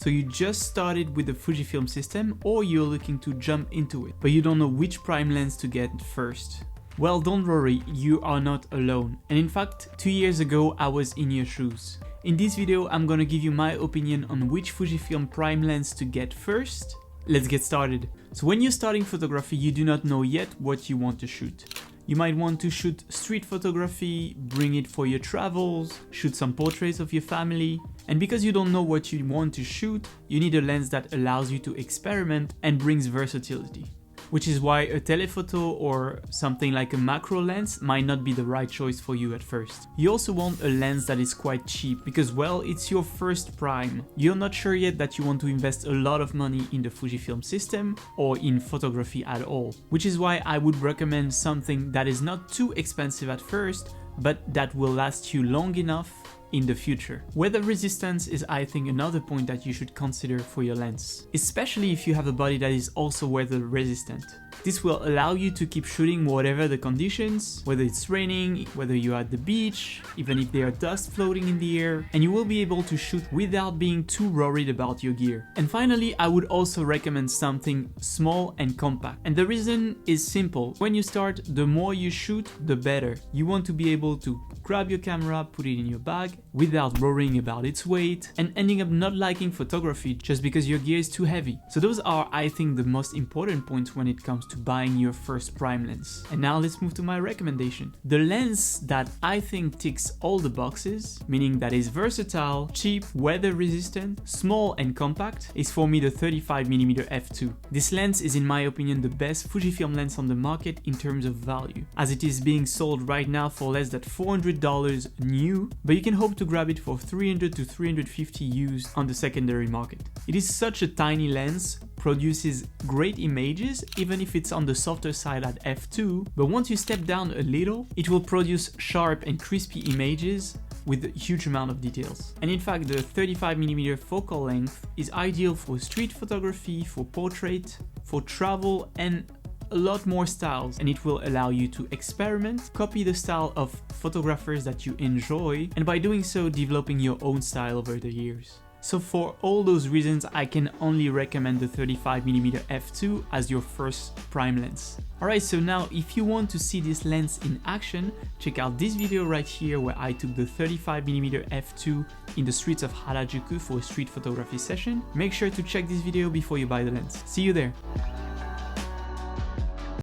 So you just started with the Fujifilm system or you're looking to jump into it, but you don't know which prime lens to get first. Well, don't worry, you are not alone. And in fact, 2 years ago, I was in your shoes. In this video, I'm gonna give you my opinion on which Fujifilm Prime lens to get first. Let's get started. So when you're starting photography, you do not know yet what you want to shoot. You might want to shoot street photography, bring it for your travels, shoot some portraits of your family. And because you don't know what you want to shoot, you need a lens that allows you to experiment and brings versatility. Which is why a telephoto or something like a macro lens might not be the right choice for you at first. You also want a lens that is quite cheap because, well, it's your first prime. You're not sure yet that you want to invest a lot of money in the Fujifilm system or in photography at all. Which is why I would recommend something that is not too expensive at first, but that will last you long enough in the future. Weather resistance is, I think, another point that you should consider for your lens, especially if you have a body that is also weather resistant. This will allow you to keep shooting whatever the conditions, whether it's raining, whether you're at the beach, even if there are dust floating in the air, and you will be able to shoot without being too worried about your gear. And finally, I would also recommend something small and compact. And the reason is simple. When you start, the more you shoot, the better. You want to be able to grab your camera, put it in your bag without worrying about its weight and ending up not liking photography just because your gear is too heavy. So those are, I think, the most important points when it comes to buying your first prime lens. And now let's move to my recommendation. The lens that I think ticks all the boxes, meaning that is versatile, cheap, weather resistant, small and compact, is for me the 35mm f2. This lens is, in my opinion, the best Fujifilm lens on the market in terms of value, as it is being sold right now for less than $400 new, but you can hope to grab it for $300 to $350 used on the secondary market. It is such a tiny lens, produces great images even if it's on the softer side at f2, but once you step down a little, it will produce sharp and crispy images with a huge amount of details. And in fact, the 35mm focal length is ideal for street photography, for portrait, for travel, and a lot more styles, and it will allow you to experiment, copy the style of photographers that you enjoy, and by doing so, developing your own style over the years. So for all those reasons, I can only recommend the 35mm f2 as your first prime lens. Alright, so now if you want to see this lens in action, check out this video right here where I took the 35mm f2 in the streets of Harajuku for a street photography session. Make sure to check this video before you buy the lens. See you there!